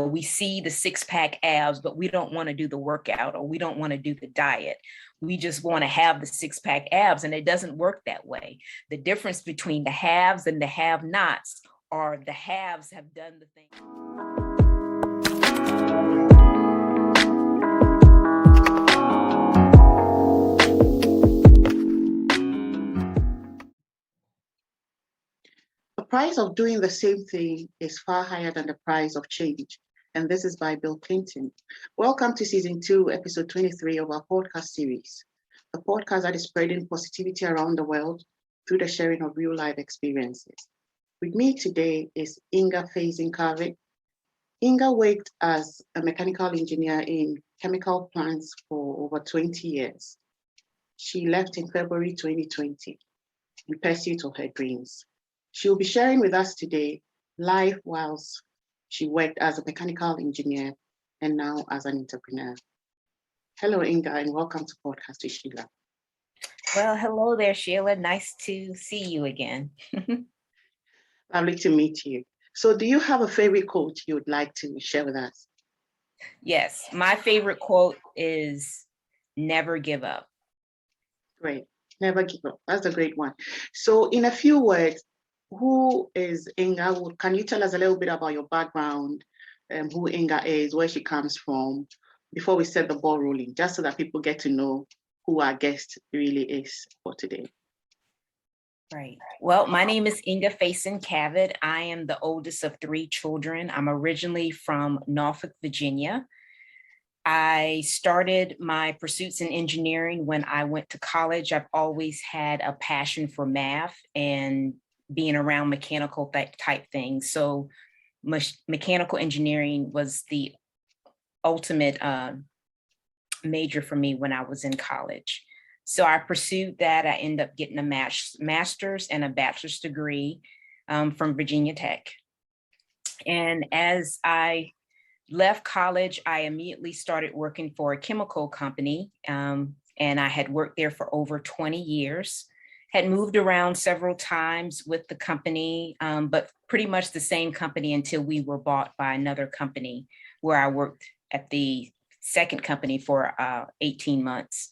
We see the six-pack abs, but we don't want to do the workout, or we don't want to do the diet. We just want to have the six-pack abs, and it doesn't work that way. The difference between the haves and the have-nots are the haves have done the thing. The price of doing the same thing is far higher than the price of change. And this is by Bill Clinton. Welcome to season 2, episode 23 of our podcast series, the podcast that is spreading positivity around the world through the sharing of real life experiences. With me today is Inga Faison Cavitt. Inga worked as a mechanical engineer in chemical plants for over 20 years. She left in February 2020 in pursuit of her dreams. She will be sharing with us today life whilst she worked as a mechanical engineer and now as an entrepreneur. Hello, Inga, and welcome to Podcast with SHEILA. Well, hello there, SHEILA. Nice to see you again. Lovely to meet you. So do you have a favorite quote you would like to share with us? Yes, my favorite quote is never give up. Great, never give up. That's a great one. So in a few words, who is Inga? Can you tell us a little bit about your background, who Inga is, where she comes from, before we set the ball rolling, just so that people get to know who our guest really is for today? Right. Well, my name is Inga Faison Cavitt. I am the oldest of 3 children. I'm originally from Norfolk, Virginia. I started my pursuits in engineering when I went to college. I've always had a passion for math and being around mechanical type things. So mechanical engineering was the ultimate major for me when I was in college. So I pursued that. I ended up getting a master's and a bachelor's degree from Virginia Tech. And as I left college, I immediately started working for a chemical company. And I had worked there for over 20 years. Had moved around several times with the company, but pretty much the same company until we were bought by another company, where I worked at the second company for 18 months.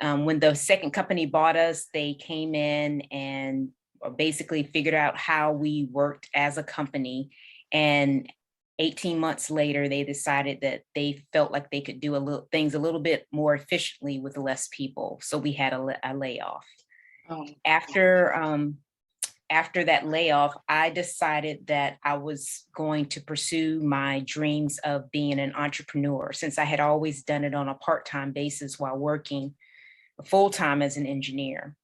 When the second company bought us, they came in and basically figured out how we worked as a company. And 18 months later, they decided that they felt like they could do things a little bit more efficiently with less people. So we had a layoff. After that layoff, I decided that I was going to pursue my dreams of being an entrepreneur, since I had always done it on a part-time basis while working full-time as an engineer.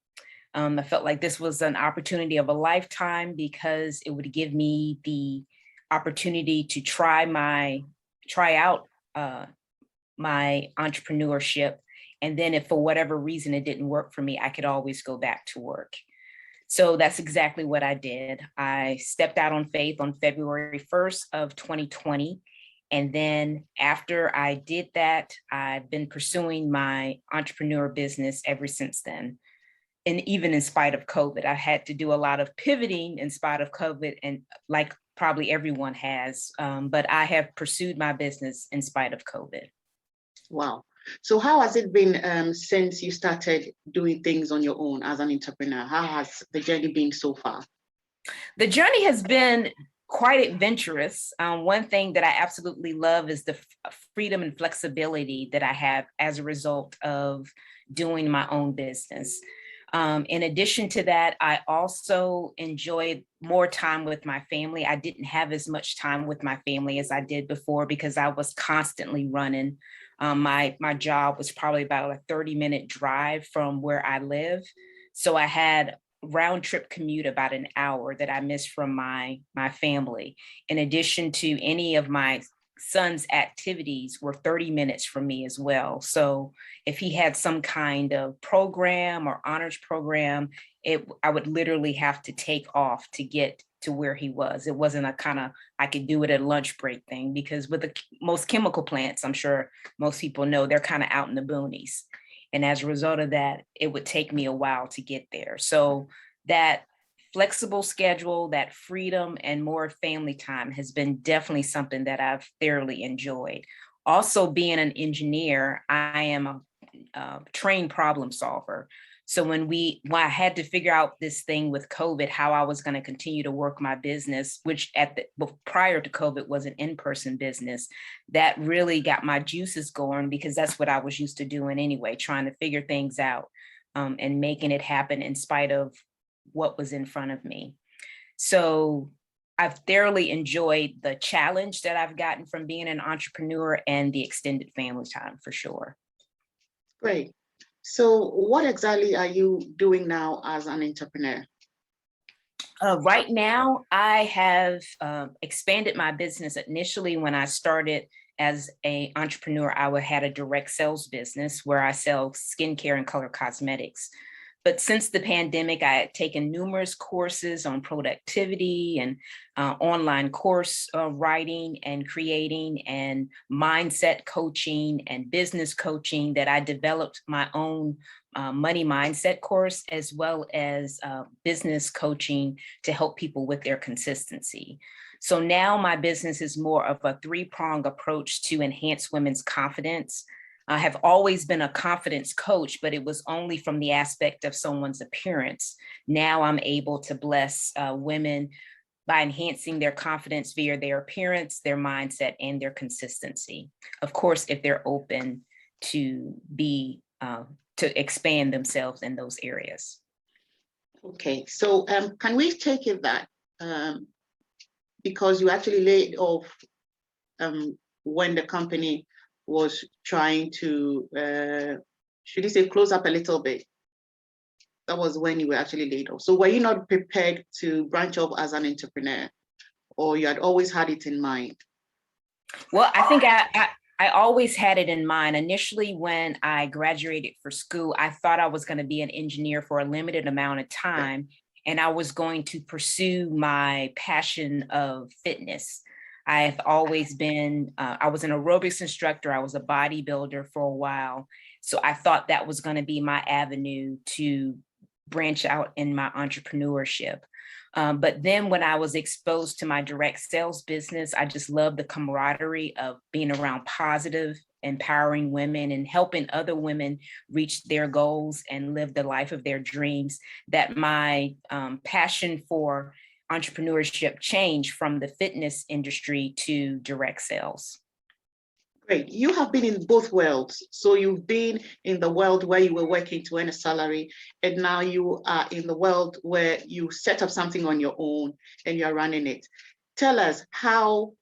I felt like this was an opportunity of a lifetime because it would give me the opportunity to try out my entrepreneurship. And then if for whatever reason it didn't work for me, I could always go back to work. So that's exactly what I did. I stepped out on faith on February 1st of 2020. And then after I did that, I've been pursuing my entrepreneur business ever since then. And even in spite of COVID, I had to do a lot of pivoting in spite of COVID, and like probably everyone has, but I have pursued my business in spite of COVID. Wow. So how has it been since you started doing things on your own as an entrepreneur? How has the journey been so far? The journey has been quite adventurous. One thing that I absolutely love is the freedom and flexibility that I have as a result of doing my own business. In addition to that, I also enjoyed more time with my family. I didn't have as much time with my family as I did before because I was constantly running. My job was probably about a 30-minute drive from where I live. So I had round trip commute about an hour that I missed from my family. In addition to any of my son's activities were 30 minutes from me as well. So if he had some kind of program or honors program, I would literally have to take off to get to where he was. It wasn't a kind of, I could do it at lunch break thing, because with most chemical plants, I'm sure most people know, they're kind of out in the boonies. And as a result of that, it would take me a while to get there. So that flexible schedule, that freedom and more family time has been definitely something that I've thoroughly enjoyed. Also, being an engineer, I am a trained problem solver. So when I had to figure out this thing with COVID, how I was going to continue to work my business, which prior to COVID was an in-person business, that really got my juices going, because that's what I was used to doing anyway, trying to figure things out and making it happen in spite of what was in front of me. So I've thoroughly enjoyed the challenge that I've gotten from being an entrepreneur and the extended family time, for sure. Great. So what exactly are you doing now as an entrepreneur? Right now, I have expanded my business. Initially, when I started as an entrepreneur, I had a direct sales business where I sell skincare and color cosmetics. But since the pandemic, I had taken numerous courses on productivity and online course writing and creating, and mindset coaching and business coaching, that I developed my own money mindset course, as well as business coaching to help people with their consistency. So now my business is more of a three-pronged approach to enhance women's confidence. I have always been a confidence coach, but it was only from the aspect of someone's appearance. Now I'm able to bless women by enhancing their confidence via their appearance, their mindset, and their consistency. Of course, if they're open to to expand themselves in those areas. Okay, so can we take it that because you actually laid off when the company was trying to, should you say, close up a little bit? That was when you were actually laid off. So were you not prepared to branch off as an entrepreneur, or you had always had it in mind? Well, I think I always had it in mind. Initially, when I graduated for school, I thought I was going to be an engineer for a limited amount of time, and I was going to pursue my passion of fitness. I have always been, I was an aerobics instructor. I was a bodybuilder for a while. So I thought that was going to be my avenue to branch out in my entrepreneurship. But then when I was exposed to my direct sales business, I just loved the camaraderie of being around positive, empowering women and helping other women reach their goals and live the life of their dreams, that my passion for entrepreneurship changed from the fitness industry to direct sales. Great. You have been in both worlds. So you've been in the world where you were working to earn a salary, and now you are in the world where you set up something on your own and you're running it. Tell us, how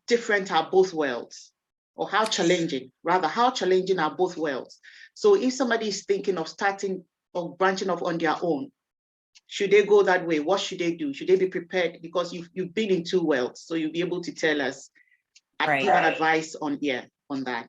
different are both worlds, or how challenging are both worlds? So if somebody is thinking of starting or branching off on their own, should they go that way? What should they do? Should they be prepared? Because you've been in two worlds, so you'll be able to tell us, give an advice on that.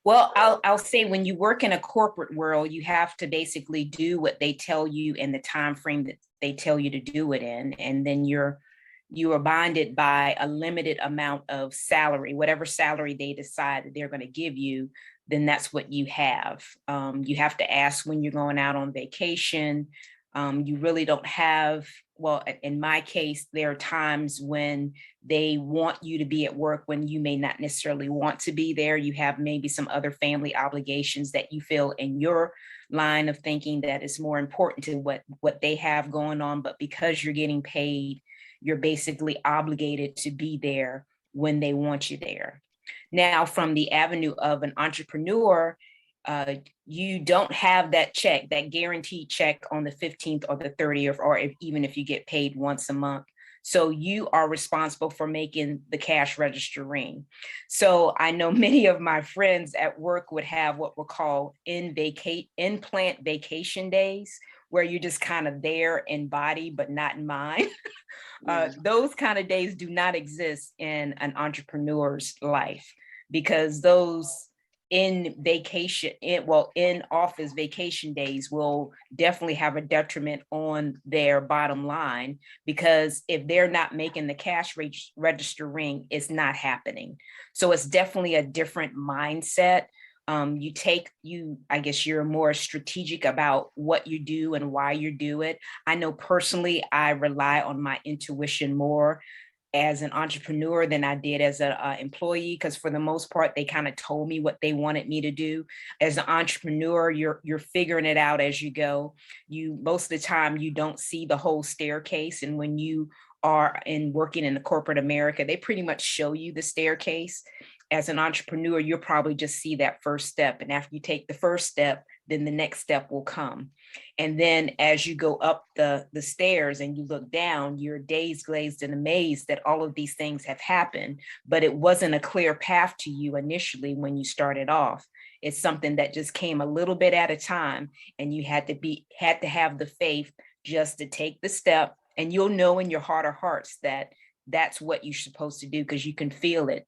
Well, I'll say, when you work in a corporate world, you have to basically do what they tell you in the time frame that they tell you to do it in, and then you are bonded by a limited amount of salary. Whatever salary they decide that they're going to give you, then that's what you have. You have to ask when you're going out on vacation. You really don't have, well, in my case, there are times when they want you to be at work when you may not necessarily want to be there. You have maybe some other family obligations that you feel in your line of thinking that is more important to what they have going on. But because you're getting paid, you're basically obligated to be there when they want you there. Now, from the avenue of an entrepreneur, you don't have that check, that guaranteed check on the 15th or the 30th, or even if you get paid once a month. So you are responsible for making the cash register ring. So I know many of my friends at work would have what we're called in-plant vacation days, where you're just kind of there in body, but not in mind. Those kind of days do not exist in an entrepreneur's life, because those in office vacation days will definitely have a detriment on their bottom line, because if they're not making the cash register ring, it's not happening. So it's definitely a different mindset. I guess you're more strategic about what you do and why you do it. I know personally, I rely on my intuition more as an entrepreneur than I did as an employee, because for the most part, they kind of told me what they wanted me to do. As an entrepreneur, you're figuring it out as you go. Most of the time you don't see the whole staircase, and when you are working in the corporate America, they pretty much show you the staircase. As an entrepreneur, you'll probably just see that first step, and after you take the first step, then the next step will come. And then as you go up the stairs and you look down, you're dazed, glazed, and amazed that all of these things have happened, but it wasn't a clear path to you initially when you started off. It's something that just came a little bit at a time, and you had to have the faith just to take the step, and you'll know in your heart of hearts that that's what you're supposed to do, because you can feel it,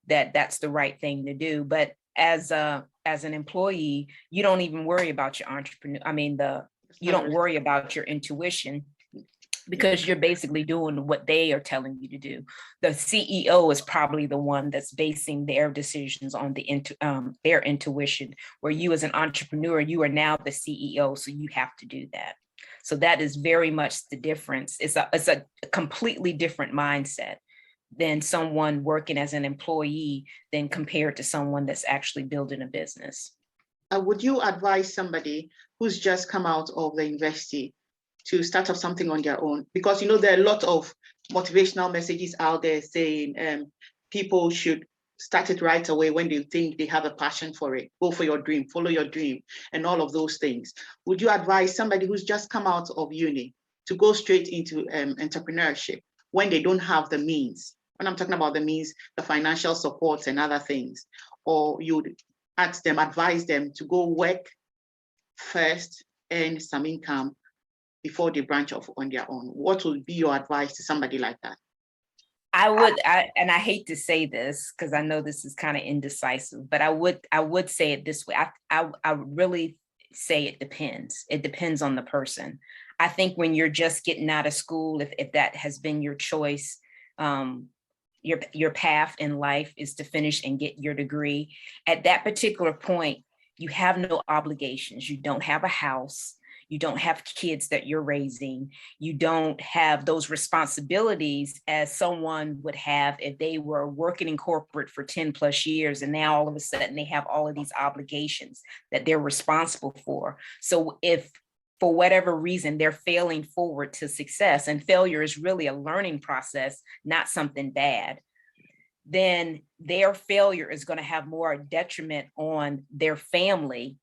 that that's the right thing to do. But as an employee, you don't even worry about your you don't worry about your intuition, because you're basically doing what they are telling you to do. The CEO is probably the one that's basing their decisions on their intuition, where you as an entrepreneur, you are now the CEO, so you have to do that. So that is very much the difference. It's a completely different mindset than someone working as an employee than compared to someone that's actually building a business. Would you advise somebody who's just come out of the university to start up something on their own? Because, there are a lot of motivational messages out there saying people should start it right away when they think they have a passion for it. Go for your dream, follow your dream, and all of those things. Would you advise somebody who's just come out of uni to go straight into entrepreneurship when they don't have the means? When I'm talking about the means, the financial support and other things, or you'd advise them to go work first, earn some income before they branch off on their own? What would be your advice to somebody like that? And I hate to say this because I know this is kind of indecisive, but I would say it this way. I really say it depends. It depends on the person. I think when you're just getting out of school, if that has been your choice, your path in life is to finish and get your degree. At that particular point, you have no obligations. You don't have a house. You don't have kids that you're raising. You don't have those responsibilities as someone would have if they were working in corporate for 10 plus years, and now all of a sudden they have all of these obligations that they're responsible for. So if for whatever reason they're failing forward to success, and failure is really a learning process, not something bad, then their failure is going to have more detriment on their family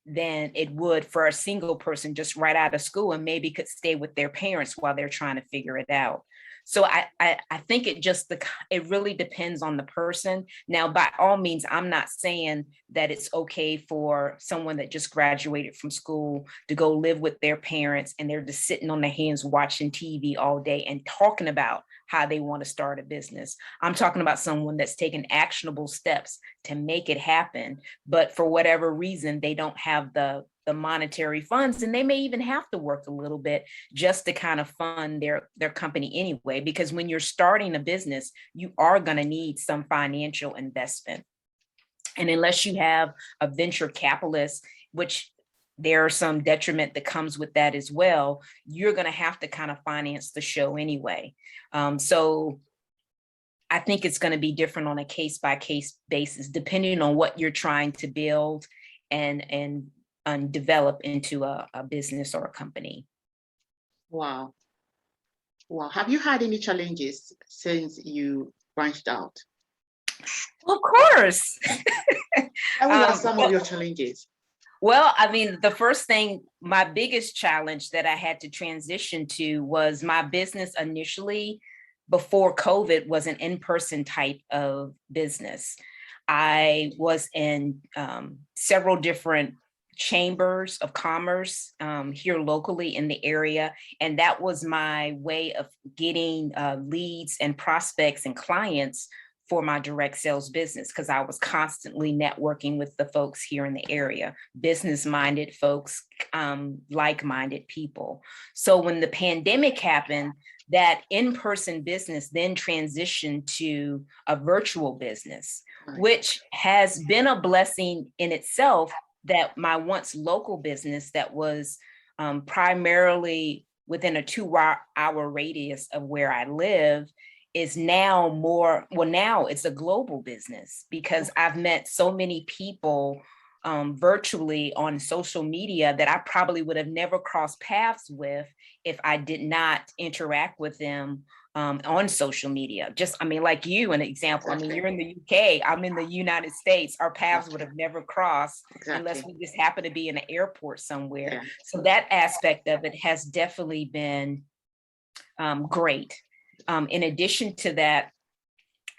than it would for a single person just right out of school and maybe could stay with their parents while they're trying to figure it out. So I think it really depends on the person. Now, by all means, I'm not saying that it's okay for someone that just graduated from school to go live with their parents and they're just sitting on their hands watching TV all day and talking about how they want to start a business. I'm talking about someone that's taken actionable steps to make it happen, but for whatever reason, they don't have the monetary funds, and they may even have to work a little bit just to kind of fund their company anyway, because when you're starting a business, you are going to need some financial investment. And unless you have a venture capitalist, which there are some detriment that comes with that as well, you're going to have to kind of finance the show anyway. So I think it's going to be different on a case-by-case basis, depending on what you're trying to build and develop into a business or a company. Wow. Have you had any challenges since you branched out? Of course. What are some of your challenges? Well, I mean, the first thing, my biggest challenge that I had to transition to was my business initially before COVID was an in-person type of business. I was in several different chambers of commerce here locally in the area. And that was my way of getting leads and prospects and clients for my direct sales business because I was constantly networking with the folks here in the area, business-minded folks, like-minded people. So when the pandemic happened, that in-person business then transitioned to a virtual business, which has been a blessing in itself, that my once local business that was primarily within a 2-hour radius of where I live is now more, well, now it's a global business because I've met so many people virtually on social media that I probably would have never crossed paths with if I did not interact with them on social media. Just, I mean, like you, an example. Exactly. I mean, you're in the UK, I'm in the United States. Our paths would have never crossed unless we just happen to be in an airport somewhere. Yeah. So that aspect of it has definitely been great. In addition to that,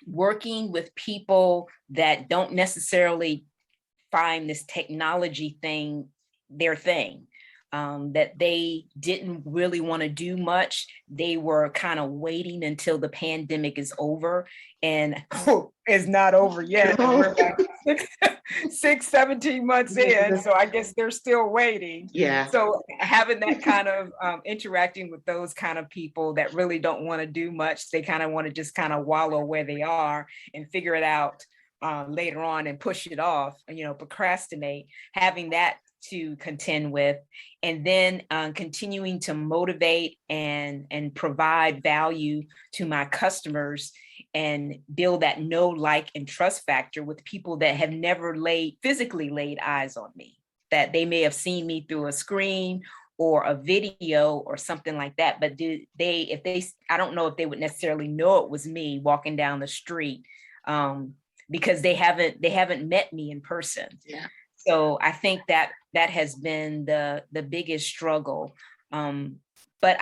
working with people that don't necessarily find this technology thing their thing, that they didn't really want to do much. They were kind of waiting until the pandemic is over, and it's not over yet. We're like 17 months in, so I guess they're still waiting. Yeah. So having that kind of interacting with those kind of people that really don't want to do much, they kind of want to just kind of wallow where they are and figure it out later on and push it off, procrastinate, having that to contend with, and then continuing to motivate and provide value to my customers and build that know, like, and trust factor with people that have never physically laid eyes on me, that they may have seen me through a screen or a video or something like that, but I don't know if they would necessarily know it was me walking down the street because they haven't met me in person. Yeah. So I think that has been the biggest struggle. But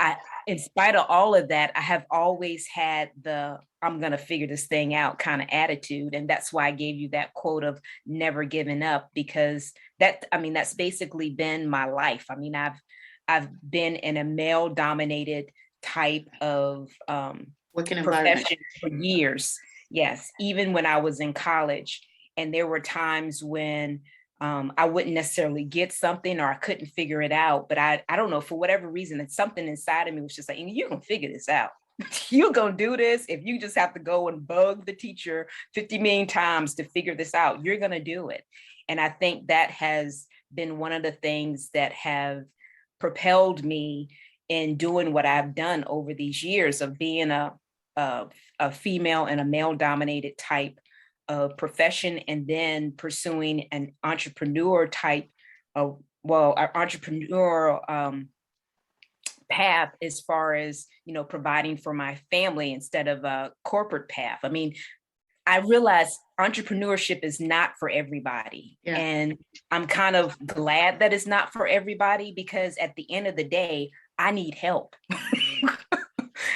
in spite of all of that, I have always had the I'm going to figure this thing out kind of attitude. And that's why I gave you that quote of never giving up, because that's basically been my life. I mean, I've been in a male dominated type of profession for years. Yes, even when I was in college. And there were times when I wouldn't necessarily get something or I couldn't figure it out. But I don't know, for whatever reason, it's something inside of me was just like, you're going to figure this out. You're going to do this. If you just have to go and bug the teacher 50 million times to figure this out, you're going to do it. And I think that has been one of the things that have propelled me in doing what I've done over these years of being a female in a male dominated type of profession, and then pursuing an entrepreneur type of, an entrepreneurial path as far as, providing for my family instead of a corporate path. I mean, I realize entrepreneurship is not for everybody. Yeah. And I'm kind of glad that it's not for everybody, because at the end of the day, I need help.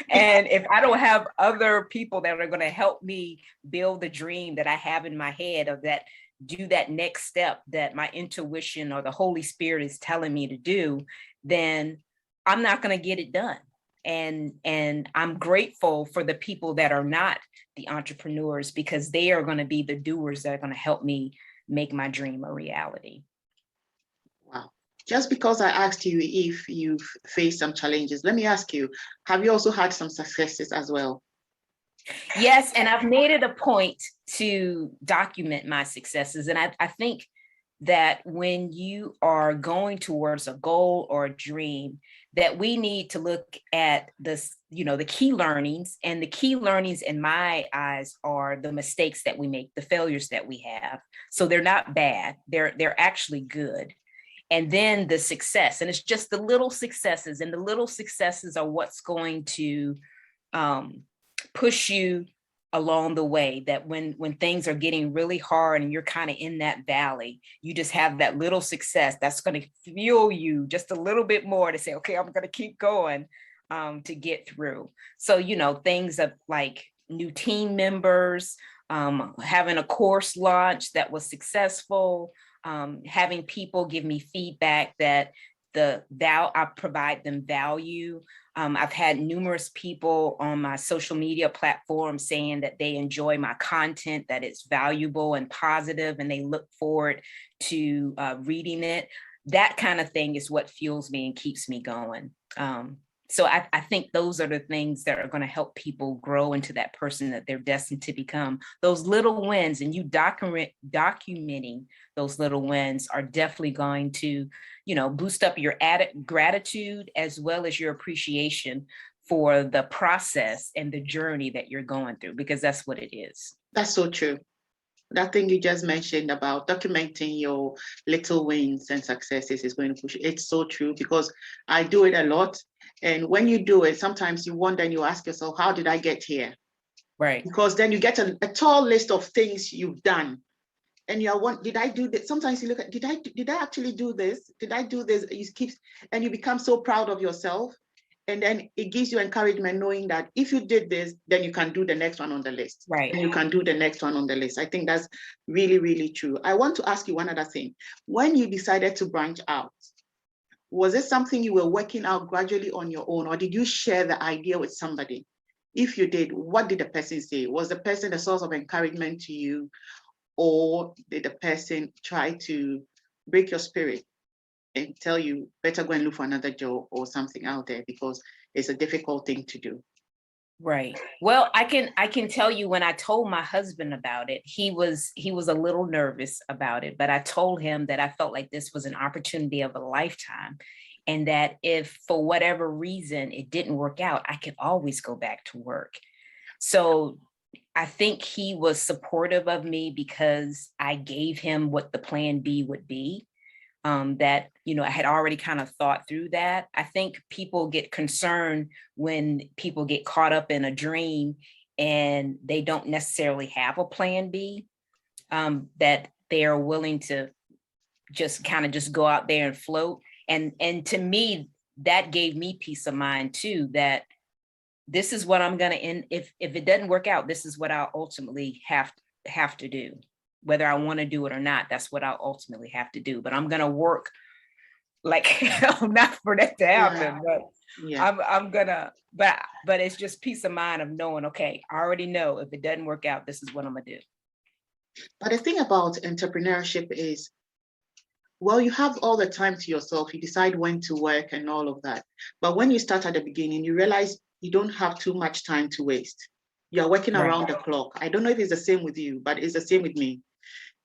And if I don't have other people that are going to help me build the dream that I have in my head of that, do that next step that my intuition or the Holy Spirit is telling me to do, then I'm not going to get it done. And I'm grateful for the people that are not the entrepreneurs, because they are going to be the doers that are going to help me make my dream a reality. Wow. Just because I asked you if you've faced some challenges, let me ask you, have you also had some successes as well? Yes, and I've made it a point to document my successes. And I think that when you are going towards a goal or a dream, that we need to look at this, the key learnings. And the key learnings in my eyes are the mistakes that we make, the failures that we have. So they're not bad, they're actually good. And then the success, and it's just the little successes, and the little successes are what's going to push you along the way, that when things are getting really hard and you're kind of in that valley, you just have that little success that's going to fuel you just a little bit more to say, okay, I'm going to keep going to get through. So, things of like new team members, having a course launch that was successful, having people give me feedback that I provide them value, I've had numerous people on my social media platforms saying that they enjoy my content, that it's valuable and positive, and they look forward to reading it. That kind of thing is what fuels me and keeps me going. So I think those are the things that are going to help people grow into that person that they're destined to become. Those little wins, and you documenting those little wins are definitely going to, boost up your gratitude as well as your appreciation for the process and the journey that you're going through, because that's what it is. That's so true. That thing you just mentioned about documenting your little wins and successes is going to push you. It's so true, because I do it a lot. And when you do it, sometimes you wonder and you ask yourself, how did I get here? Right. Because then you get a tall list of things you've done. And did I do this? Sometimes you look at, did I actually do this? Did I do this? And you become so proud of yourself. And then it gives you encouragement knowing that if you did this, then you can do the next one on the list. Right. And you can do the next one on the list. I think that's really, really true. I want to ask you one other thing. When you decided to branch out, was it something you were working out gradually on your own, or did you share the idea with somebody? If you did, what did the person say? Was the person a source of encouragement to you, or did the person try to break your spirit and tell you better go and look for another job or something out there because it's a difficult thing to do? Right. Well, I can tell you, when I told my husband about it, he was a little nervous about it, but I told him that I felt like this was an opportunity of a lifetime, and that if for whatever reason it didn't work out, I could always go back to work. So I think he was supportive of me because I gave him what the plan B would be. That, I had already kind of thought through that. I think people get concerned when people get caught up in a dream and they don't necessarily have a plan B, that they are willing to just go out there and float. And to me, that gave me peace of mind too, that this is what I'm going to end. If it doesn't work out, this is what I'll ultimately have to do. Whether I want to do it or not, that's what I'll ultimately have to do. But I'm going to work like not for that to happen, but I'm gonna, but it's just peace of mind of knowing, okay, I already know if it doesn't work out, this is what I'm gonna do. But the thing about entrepreneurship is, well, you have all the time to yourself. You decide when to work and all of that. But when you start at the beginning, you realize you don't have too much time to waste. You're working around the clock. I don't know if it's the same with you, but it's the same with me.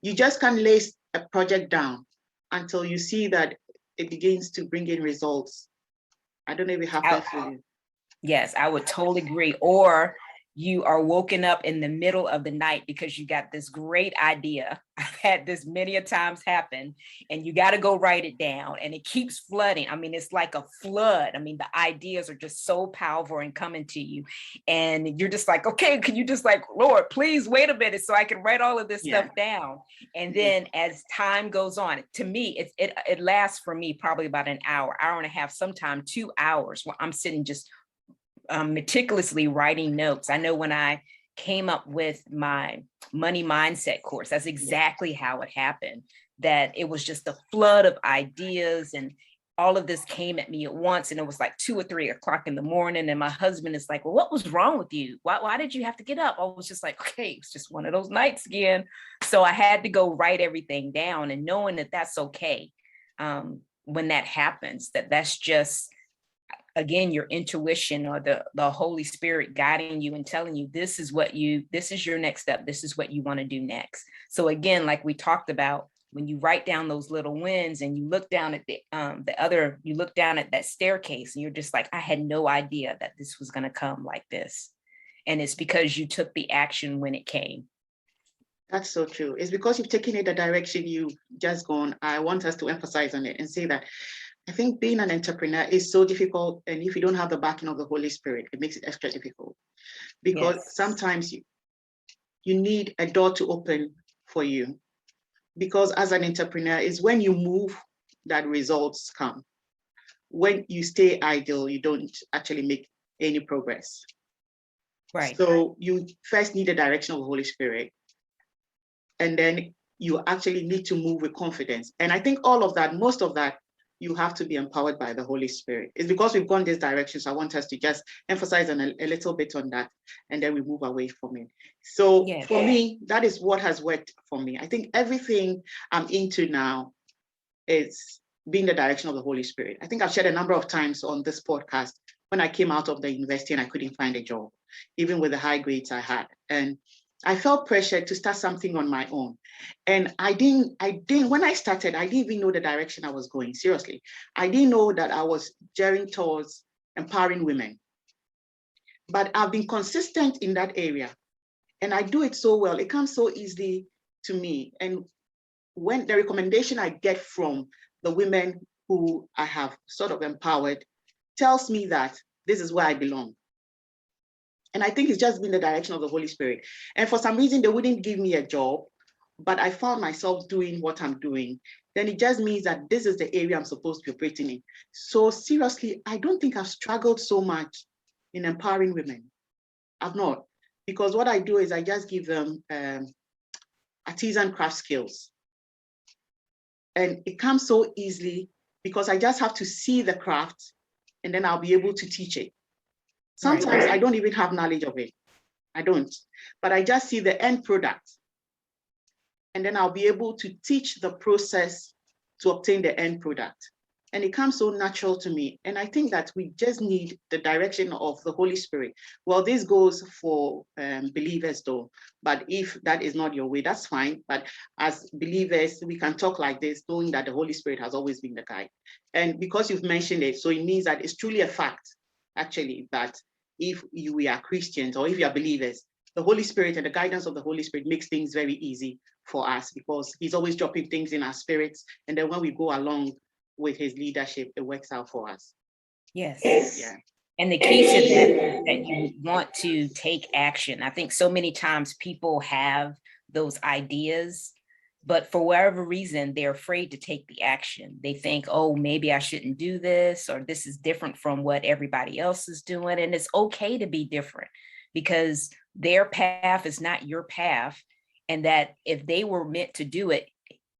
You just can't lay a project down until you see that it begins to bring in results. I don't know if it happens for you. Yes, I would totally agree. Or you are woken up in the middle of the night because you got this great idea. I've had this many a times happen, and you got to go write it down, and it keeps flooding. I mean, it's like a flood. I mean, the ideas are just so powerful and coming to you, and you're just like, okay, can you just like, Lord, please wait a minute so I can write all of this stuff down. And then as time goes on, to me, it lasts for me probably about an hour and a half, sometimes 2 hours, where I'm sitting just meticulously writing notes. I know when I came up with my money mindset course, that's exactly how it happened, that it was just a flood of ideas, and all of this came at me at once. And it was like 2 or 3 o'clock in the morning. And my husband is like, well, what was wrong with you? Why did you have to get up? I was just like, okay, it's just one of those nights again. So I had to go write everything down, and knowing that that's okay. When that happens, that's just, again, your intuition or the Holy Spirit guiding you and telling you, this is your next step. This is what you want to do next. So again, like we talked about, when you write down those little wins and you look down at you look down at that staircase, and you're just like, I had no idea that this was going to come like this. And it's because you took the action when it came. That's so true. It's because you've taken it the direction you've just gone. I want us to emphasize on it and say that I think being an entrepreneur is so difficult, and if you don't have the backing of the Holy Spirit, it makes it extra difficult, because sometimes you need a door to open for you, because as an entrepreneur, it's when you move that results come. When you stay idle, you don't actually make any progress. Right. So you first need the direction of the Holy Spirit, and then you actually need to move with confidence. And I think all of that, most of that, you have to be empowered by the Holy Spirit. It's because we've gone this direction. So I want us to just emphasize on a little bit on that, and then we move away from it. So Yes. for me, that is what has worked for me. I think everything I'm into now is being the direction of the Holy Spirit. I think I've shared a number of times on this podcast when I came out of the university and I couldn't find a job, even with the high grades I had. And I felt pressured to start something on my own. And when I started, I didn't even know the direction I was going, seriously. I didn't know that I was gearing towards empowering women. But I've been consistent in that area, and I do it so well. It comes so easily to me. And when the recommendation I get from the women who I have sort of empowered tells me that this is where I belong. And I think it's just been the direction of the Holy Spirit. And for some reason, they wouldn't give me a job, but I found myself doing what I'm doing. Then it just means that this is the area I'm supposed to be operating in. So seriously, I don't think I've struggled so much in empowering women. I've not, because what I do is I just give them artisan craft skills. And it comes so easily because I just have to see the craft and then I'll be able to teach it. Sometimes I don't even have knowledge of it. I don't, but I just see the end product. And then I'll be able to teach the process to obtain the end product. And it comes so natural to me. And I think that we just need the direction of the Holy Spirit. Well, this goes for believers though, but if that is not your way, that's fine. But as believers, we can talk like this, knowing that the Holy Spirit has always been the guide. And because you've mentioned it, so it means that it's truly a fact, actually, that if we are Christians or if you are believers, the Holy Spirit and the guidance of the Holy Spirit makes things very easy for us because he's always dropping things in our spirits. And then when we go along with his leadership, it works out for us. Yes. Yeah. And the key to that is that you want to take action. I think so many times people have those ideas, but for whatever reason, they're afraid to take the action. They think, oh, maybe I shouldn't do this, or this is different from what everybody else is doing. And it's okay to be different because their path is not your path. And that if they were meant to do it,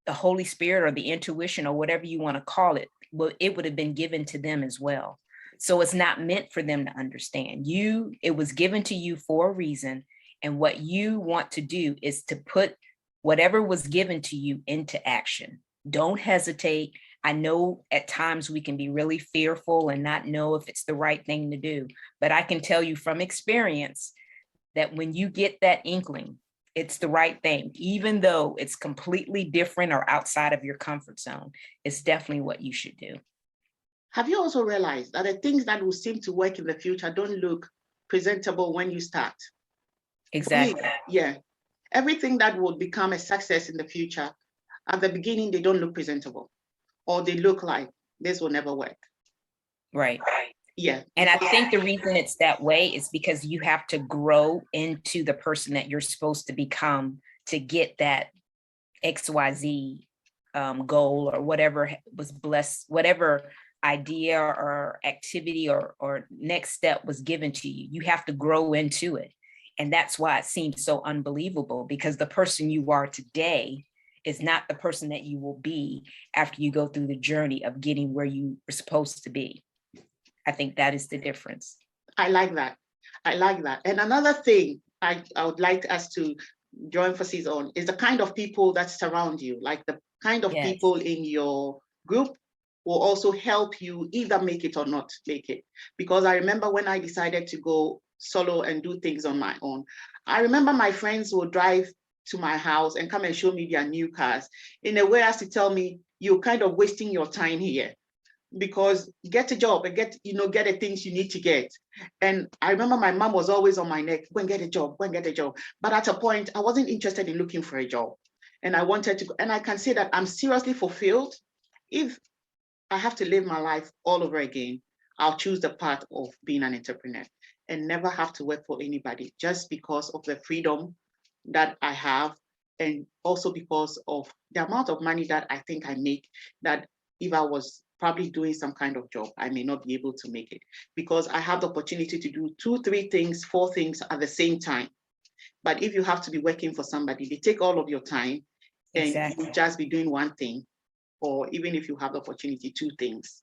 the Holy Spirit or the intuition or whatever you want to call it, well, it would have been given to them as well. So it's not meant for them to understand. It was given to you for a reason. And what you want to do is to put whatever was given to you into action. Don't hesitate. I know at times we can be really fearful and not know if it's the right thing to do, but I can tell you from experience that when you get that inkling, it's the right thing, even though it's completely different or outside of your comfort zone. It's definitely what you should do. Have you also realized that the things that will seem to work in the future don't look presentable when you start? Exactly. Yeah. Everything that will become a success in the future, at the beginning, they don't look presentable, or they look like this will never work. Right. Yeah. And I think the reason it's that way is because you have to grow into the person that you're supposed to become to get that XYZ goal or whatever was blessed, whatever idea or activity or next step was given to you. You have to grow into it. And that's why it seems so unbelievable, because the person you are today is not the person that you will be after you go through the journey of getting where you were supposed to be. I think that is the difference. I like that. I like that. And another thing I would like us to draw emphasis on is the kind of people that surround you, like the kind of people in your group will also help you either make it or not make it. Because I remember when I decided to go solo and do things on my own, I remember my friends would drive to my house and come and show me their new cars in a way as to tell me, you're kind of wasting your time here, because get a job and get the things you need to get. And I remember my mom was always on my neck, go and get a job, go and get a job. But at a point, I wasn't interested in looking for a job. And I wanted to, and I can say that I'm seriously fulfilled. If I have to live my life all over again, I'll choose the path of being an entrepreneur and never have to work for anybody, just because of the freedom that I have, and also because of the amount of money that I think I make, that if I was probably doing some kind of job, I may not be able to make it, because I have the opportunity to do 2, 3 things, 4 things at the same time. But if you have to be working for somebody, they take all of your time and you just be doing one thing. or even if you have the opportunity, 2 things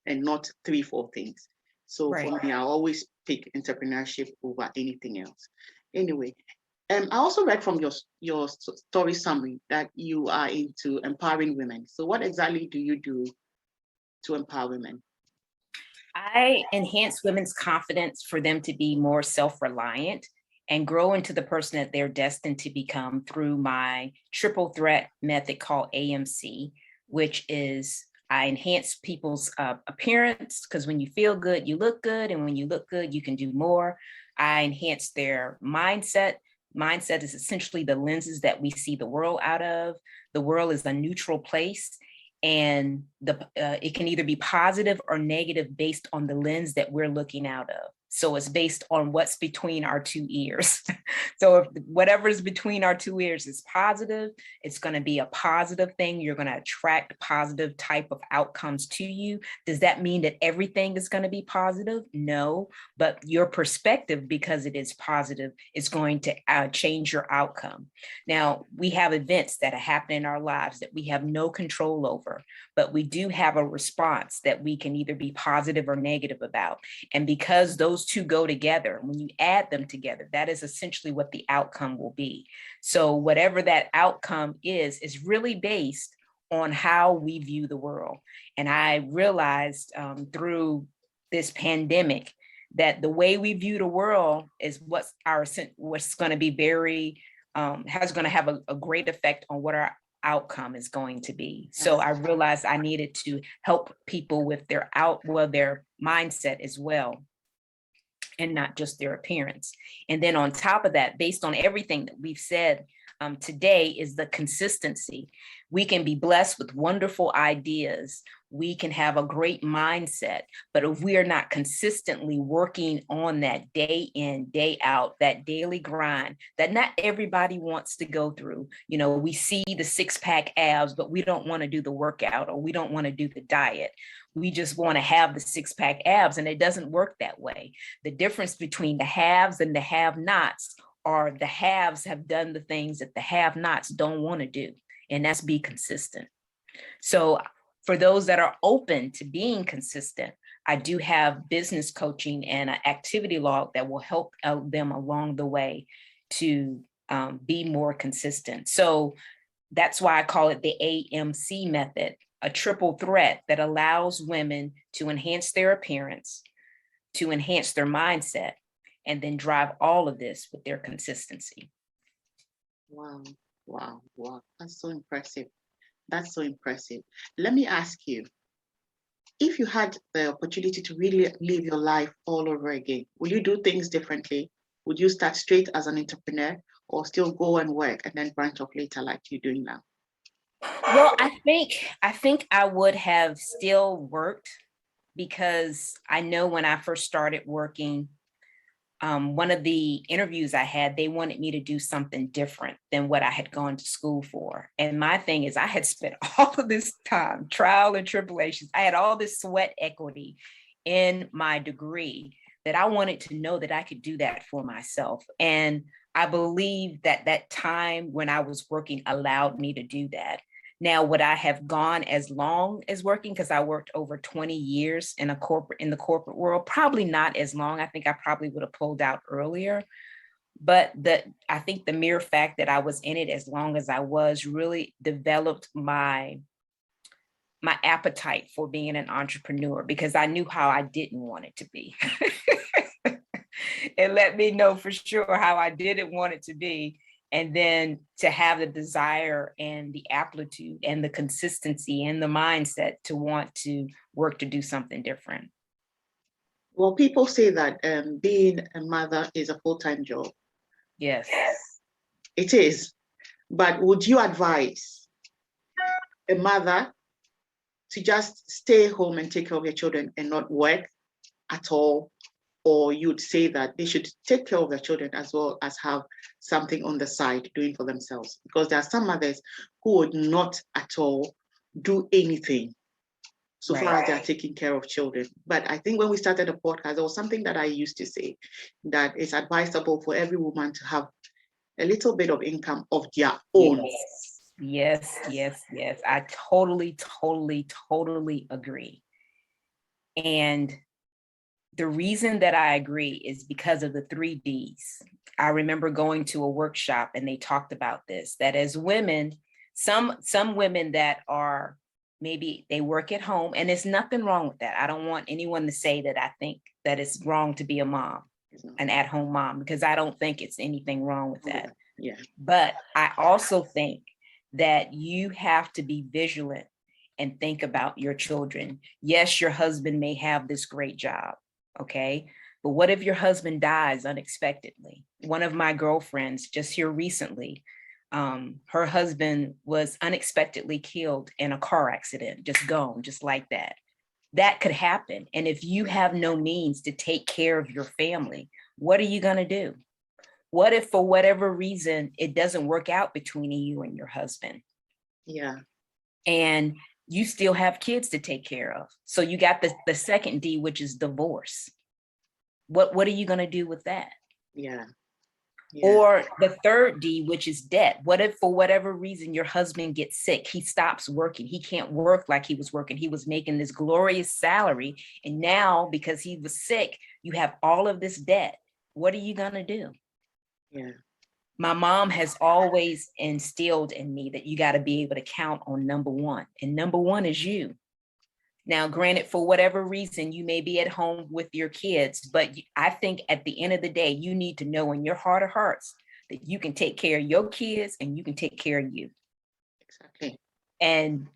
and not 3, 4 things. So for me, I always pick entrepreneurship over anything else. Anyway, I also read from your story summary that you are into empowering women. So what exactly do you do to empower women? I enhance women's confidence for them to be more self-reliant and grow into the person that they're destined to become through my triple threat method called AMC, which is I enhance people's appearance, because when you feel good, you look good. And when you look good, you can do more. I enhance their mindset. Mindset is essentially the lenses that we see the world out of. The world is a neutral place, and it can either be positive or negative based on the lens that we're looking out of. So it's based on what's between our 2 ears. So if whatever is between our 2 ears is positive, it's going to be a positive thing. You're going to attract positive type of outcomes to you. Does that mean that everything is going to be positive? No, but your perspective, because it is positive, is going to change your outcome. Now, we have events that happen in our lives that we have no control over, but we do have a response that we can either be positive or negative about. And because those 2 go together, when you add them together, that is essentially what the outcome will be. So whatever that outcome is really based on how we view the world. And I realized through this pandemic that the way we view the world is what's going to be very, has going to have a great effect on what our outcome is going to be. So I realized I needed to help people with their mindset as well, and not just their appearance. And then on top of that, based on everything that we've said today, is the consistency. We can be blessed with wonderful ideas. We can have a great mindset, but if we are not consistently working on that day in, day out, that daily grind that not everybody wants to go through. You know, we see the 6-pack abs, but we don't want to do the workout, or we don't want to do the diet. We just want to have the 6-pack abs, and it doesn't work that way. The difference between the haves and the have-nots are the haves have done the things that the have-nots don't want to do, and that's be consistent. So for those that are open to being consistent, I do have business coaching and an activity log that will help them along the way to be more consistent. So that's why I call it the AMC method, a triple threat that allows women to enhance their appearance, to enhance their mindset, and then drive all of this with their consistency. Wow, wow, wow. That's so impressive. That's so impressive. Let me ask you, if you had the opportunity to really live your life all over again, would you do things differently? Would you start straight as an entrepreneur, or still go and work and then branch off later like you're doing now? Well, I think I would have still worked, because I know when I first started working, one of the interviews I had, they wanted me to do something different than what I had gone to school for. And my thing is, I had spent all of this time, trial and tribulations. I had all this sweat equity in my degree that I wanted to know that I could do that for myself. And I believe that that time when I was working allowed me to do that. Now, would I have gone as long as working? Because I worked over 20 years in the corporate world. Probably not as long. I think I probably would have pulled out earlier. But I think the mere fact that I was in it as long as I was really developed my appetite for being an entrepreneur, because I knew how I didn't want it to be. It let me know for sure how I didn't want it to be. And then to have the desire and the aptitude and the consistency and the mindset to want to work to do something different. Well, people say that being a mother is a full-time job. Yes. It is. But would you advise a mother to just stay home and take care of their children and not work at all? Or you'd say that they should take care of their children as well as have something on the side doing for themselves? Because there are some mothers who would not at all do anything so far as they are taking care of children. But I think when we started the podcast, there was something that I used to say, that it's advisable for every woman to have a little bit of income of their own. Yes, yes, yes. I totally, totally, totally agree. And the reason that I agree is because of the 3Ds. I remember going to a workshop and they talked about this, that as women, some women that are maybe they work at home, and there's nothing wrong with that. I don't want anyone to say that I think that it's wrong to be a mom, an at-home mom, because I don't think it's anything wrong with that. Yeah. But I also think that you have to be vigilant and think about your children. Yes, your husband may have this great job, okay? But what if your husband dies unexpectedly? One of my girlfriends just here recently, her husband was unexpectedly killed in a car accident, just gone, just like that. That could happen. And if you have no means to take care of your family, what are you going to do? What if for whatever reason, it doesn't work out between you and your husband? Yeah. And you still have kids to take care of. So you got the second D, which is divorce. What are you going to do with that? Yeah. Yeah. Or the third D, which is debt. What if for whatever reason your husband gets sick, he stops working, he can't work like he was working, he was making this glorious salary, and now because he was sick, you have all of this debt. What are you going to do? Yeah. My mom has always instilled in me that you got to be able to count on number one, and number one is you. Now, granted, for whatever reason, you may be at home with your kids, but I think at the end of the day, you need to know in your heart of hearts that you can take care of your kids and you can take care of you. Exactly. And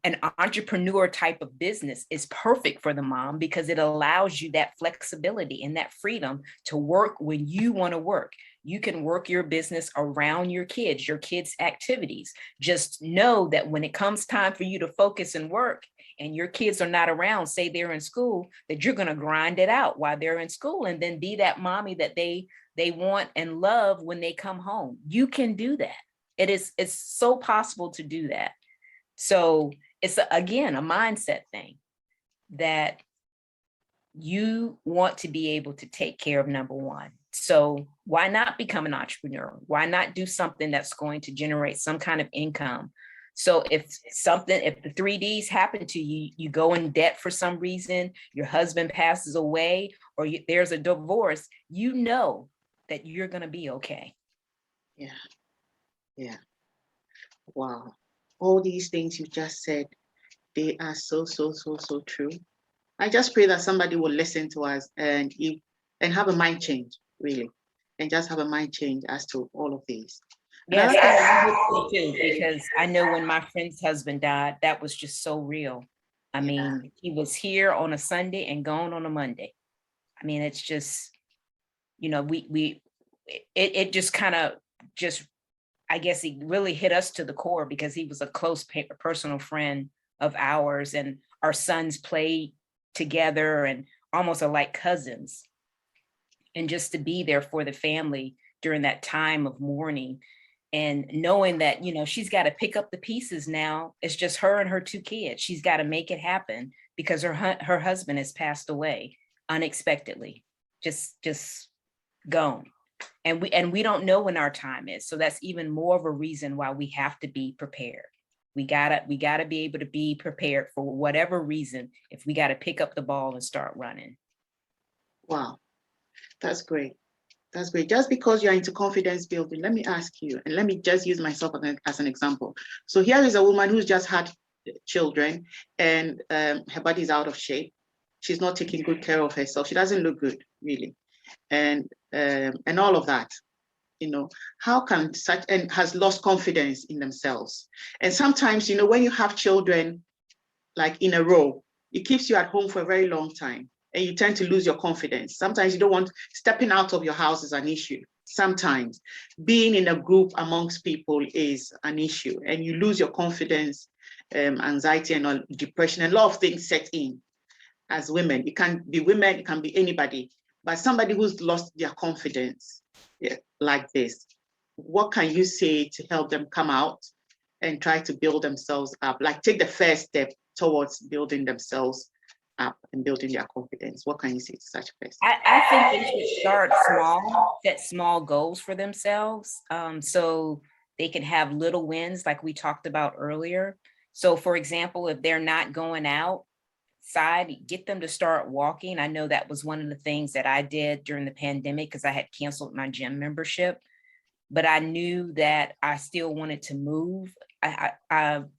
an entrepreneur type of business is perfect for the mom because it allows you that flexibility and that freedom to work when you want to work. You can work your business around your kids' activities. Just know that when it comes time for you to focus and work and your kids are not around, say they're in school, that you're going to grind it out while they're in school and then be that mommy that they want and love when they come home. You can do that. It's so possible to do that. So it's again a mindset thing that you want to be able to take care of number one. So why not become an entrepreneur? Why not do something that's going to generate some kind of income? So if the 3Ds happen to you, you go in debt for some reason, your husband passes away, or there's a divorce, you know that you're going to be okay. Yeah. Yeah. Wow. All these things you just said, they are so true. I just pray that somebody will listen to us and have a mind change, really, and just have a mind change as to all of these. Yes, I hope so too, because I know when my friend's husband died, that was just so real. I mean, he was here on a Sunday and gone on a Monday. I mean, it's just, it just kind of just, I guess he really hit us to the core because he was a close personal friend of ours, and our sons played together and almost are like cousins. And just to be there for the family during that time of mourning and knowing that, she's got to pick up the pieces now. It's just her and her two kids. She's got to make it happen because her husband has passed away unexpectedly, just gone. And we don't know when our time is. So that's even more of a reason why we have to be prepared. We gotta be able to be prepared for whatever reason if we got to pick up the ball and start running. Wow, that's great. That's great. Just because you're into confidence building, let me ask you, and let me just use myself as an example. So here is a woman who's just had children and her body's out of shape. She's not taking good care of herself. She doesn't look good, really. And all of that, how can and has lost confidence in themselves. And sometimes, when you have children like in a row, it keeps you at home for a very long time. And you tend to lose your confidence. Sometimes you don't want stepping out of your house is an issue. Sometimes being in a group amongst people is an issue, and you lose your confidence, anxiety, and all, depression. And a lot of things set in as women. It can be women, it can be anybody, but somebody who's lost their confidence like this. What can you say to help them come out and try to build themselves up? Like take the first step towards building themselves up and building their confidence. What can you say to such a person? I think they should start small, set small goals for themselves. So they can have little wins like we talked about earlier. So for example, if they're not going outside, get them to start walking. I know that was one of the things that I did during the pandemic because I had canceled my gym membership, but I knew that I still wanted to move.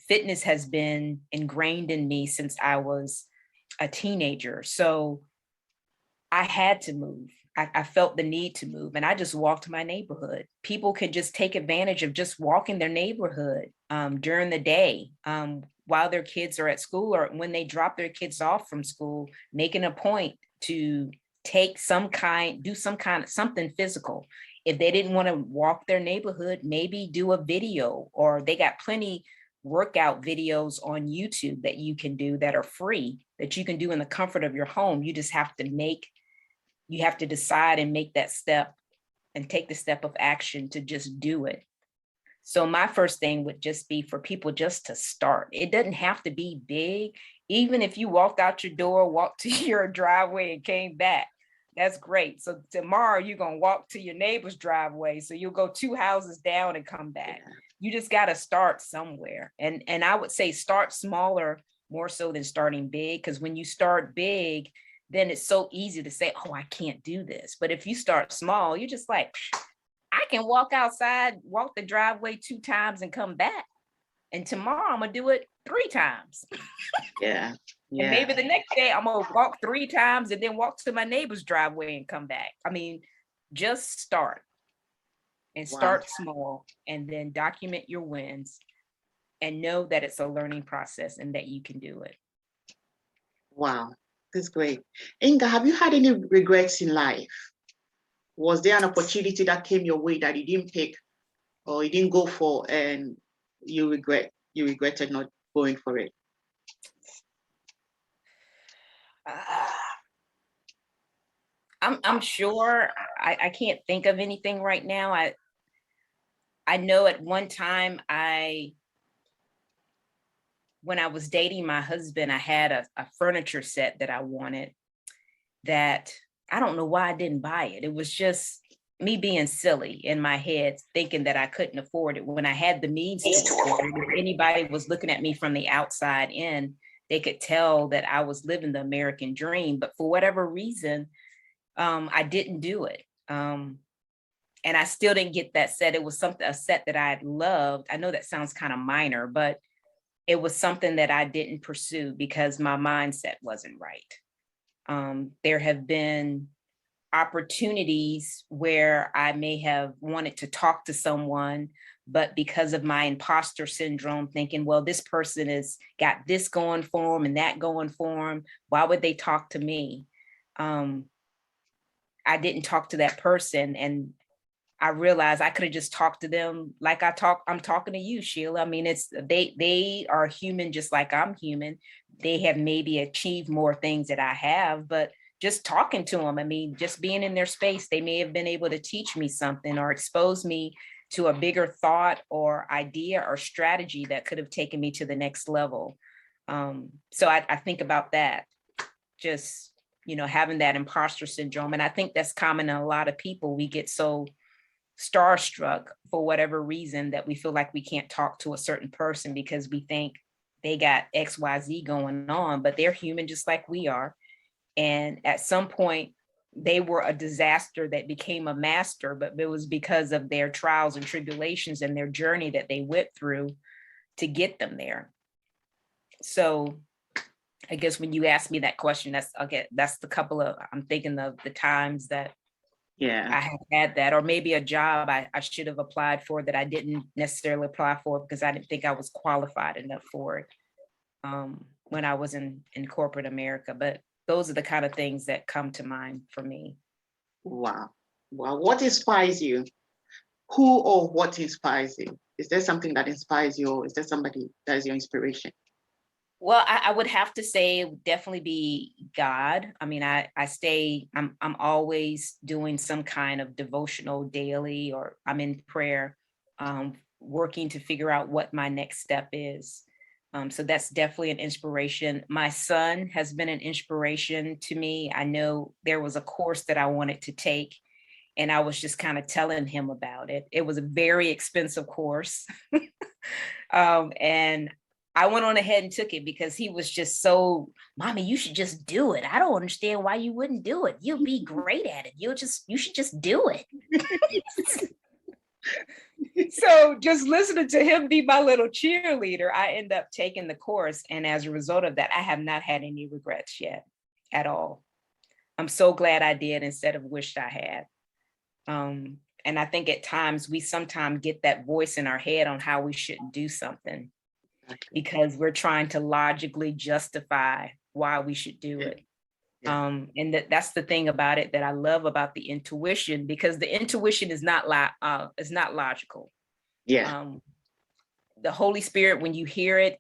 Fitness has been ingrained in me since I was a teenager. So I had to move. I felt the need to move, and I just walked my neighborhood. People could just take advantage of just walking their neighborhood during the day while their kids are at school, or when they drop their kids off from school, making a point to do some kind of something physical. If they didn't want to walk their neighborhood, maybe do a video, or they got plenty workout videos on YouTube that you can do that are free, that you can do in the comfort of your home. You just have to decide and make that step and take the step of action to just do it. So my first thing would just be for people just to start. It doesn't have to be big. Even if you walked out your door, walked to your driveway and came back, that's great. So tomorrow you're going to walk to your neighbor's driveway. So you'll go 2 houses down and come back. You just got to start somewhere. And I would say start smaller more so than starting big, because when you start big, then it's so easy to say, oh, I can't do this. But if you start small, you're just like, I can walk outside, walk the driveway 2 times and come back. And tomorrow I'm gonna do it 3 times. Yeah. And maybe the next day I'm gonna walk 3 times and then walk to my neighbor's driveway and come back. I mean, just start and start small, and then document your wins and know that it's a learning process and that you can do it. Wow, that's great. Inga, have you had any regrets in life? Was there an opportunity that came your way that you didn't pick or you didn't go for, and you regretted not going for it? I'm sure I can't think of anything right now. I know at one time when I was dating my husband, I had a furniture set that I wanted that I don't know why I didn't buy it. It was just me being silly in my head, thinking that I couldn't afford it when I had the means to afford it. If anybody was looking at me from the outside in, they could tell that I was living the American dream. But for whatever reason, I didn't do it. And I still didn't get that set. It was a set that I loved. I know that sounds kind of minor, but it was something that I didn't pursue because my mindset wasn't right. There have been opportunities where I may have wanted to talk to someone, but because of my imposter syndrome, thinking, well, this person has got this going for them and that going for them, why would they talk to me? I didn't talk to that person, and I realized I could have just talked to them like I'm talking to you, Sheila. I mean, they are human just like I'm human. They have maybe achieved more things that I have, but just talking to them, I mean, just being in their space, they may have been able to teach me something or expose me to a bigger thought or idea or strategy that could have taken me to the next level. So I think about that, just, having that imposter syndrome. And I think that's common in a lot of people. We get so starstruck for whatever reason that we feel like we can't talk to a certain person because we think they got XYZ going on, but they're human just like we are. And at some point, they were a disaster that became a master, but it was because of their trials and tribulations and their journey that they went through to get them there. So I guess when you ask me that question, that's the couple of, I'm thinking of the times that I have had that, or maybe a job I should have applied for that I didn't necessarily apply for because I didn't think I was qualified enough for it when I was in corporate America. But those are the kind of things that come to mind for me. Wow. What inspires you? Who or what inspires you? Is there something that inspires you, or is there somebody that is your inspiration? Well, I would have to say it would definitely be God. I mean, I'm always doing some kind of devotional daily, or I'm in prayer, working to figure out what my next step is. So that's definitely an inspiration. My son has been an inspiration to me. I know there was a course that I wanted to take, And I was just kind of telling him about it. It was a very expensive course. And I went on ahead and took it because he was just so, Mommy, you should just do it. I don't understand why you wouldn't do it. You'll be great at it. You should just do it. So just listening to him be my little cheerleader, I end up taking the course. And as a result of that, I have not had any regrets yet at all. I'm so glad I did instead of wished I had. And I think at times we sometimes get that voice in our head on how we shouldn't do something because we're trying to logically justify why we should do it. And that's the thing about it that I love about the intuition, because the intuition is not logical. The Holy Spirit, when you hear it,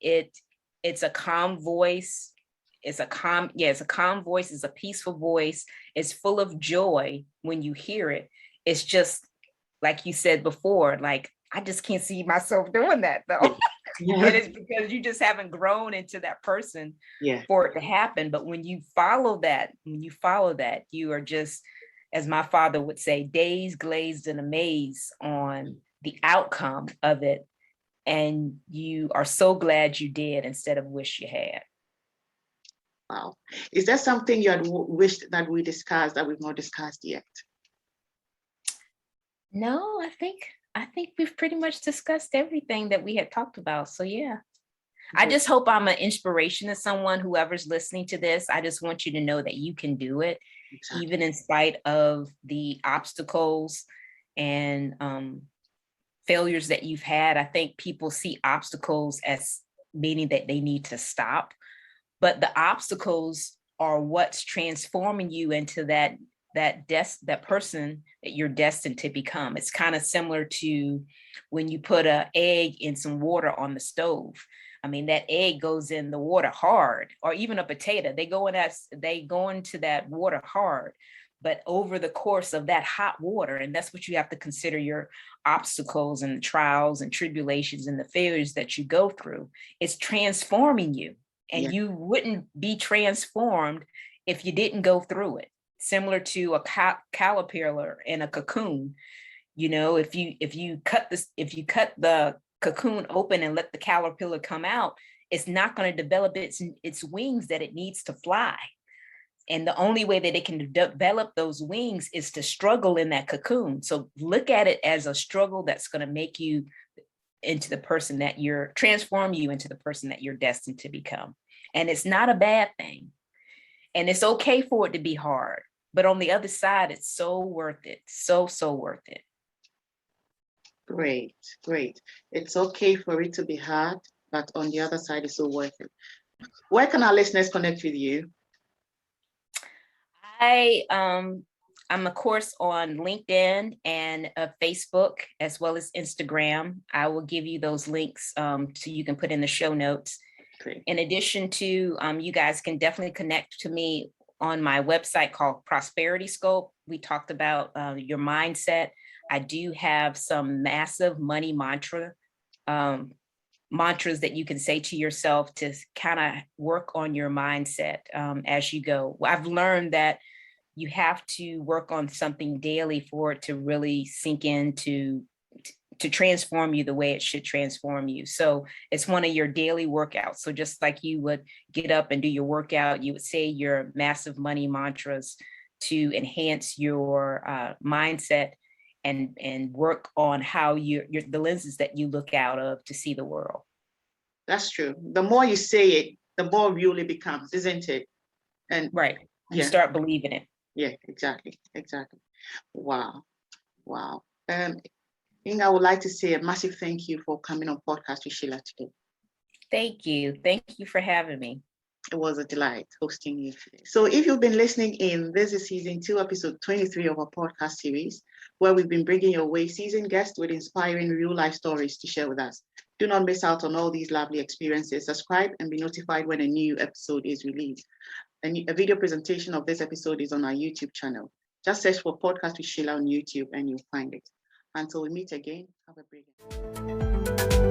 it's a calm voice. It's a calm voice. It's a peaceful voice. It's full of joy when you hear it. It's just like you said before, like, I just can't see myself doing that though. And it's because you just haven't grown into that person for it to happen. But when you follow that, you are just, as my father would say, dazed, glazed, and amazed on the outcome of it. And you are so glad you did instead of wish you had. Wow. Is there something you had wished that we discussed that we've not discussed yet? No, I think we've pretty much discussed everything that we had talked about. So yeah, I just hope I'm an inspiration to someone, whoever's listening to this. I just want you to know that you can do it, even in spite of the obstacles and failures that you've had. I think people see obstacles as meaning that they need to stop, but the obstacles are what's transforming you into that person that you're destined to become. It's kind of similar to when you put an egg in some water on the stove. I mean, that egg goes in the water hard, or even a potato, they go into that water hard, but over the course of that hot water, and that's what you have to consider your obstacles and the trials and tribulations and the failures that you go through. It's transforming you, and you wouldn't be transformed if you didn't go through it. Similar to a caterpillar in a cocoon. You know, if you cut the cocoon open and let the caterpillar come out, it's not going to develop its wings that it needs to fly. And the only way that it can develop those wings is to struggle in that cocoon. So look at it as a struggle that's going to make you into the person that transform you into the person that you're destined to become. And it's not a bad thing. And it's okay for it to be hard. But on the other side, it's so worth it. So worth it. Great. It's okay for it to be hard, but on the other side, it's so worth it. Where can our listeners connect with you? I'm of course on LinkedIn and Facebook, as well as Instagram. I will give you those links so you can put in the show notes. Great. In addition to, you guys can definitely connect to me on my website called Prosperity Scope. We talked about your mindset. I do have some massive money mantras that you can say to yourself to kind of work on your mindset as you go. I've learned that you have to work on something daily for it to really sink in to transform you the way it should transform you. So it's one of your daily workouts. So just like you would get up and do your workout, you would say your massive money mantras to enhance your mindset and work on how the lenses that you look out of to see the world. That's true. The more you say it, the more real it becomes, isn't it? And right. You start believing it. Yeah, exactly. Wow. Inga, I would like to say a massive thank you for coming on Podcast with SHEILA today. Thank you. Thank you for having me. It was a delight hosting you today. So if you've been listening in, this is season 2, episode 23 of our podcast series, where we've been bringing your way seasoned guests with inspiring real life stories to share with us. Do not miss out on all these lovely experiences. Subscribe and be notified when a new episode is released. A video presentation of this episode is on our YouTube channel. Just search for Podcast with SHEILA on YouTube and you'll find it. Until we meet again, have a great day.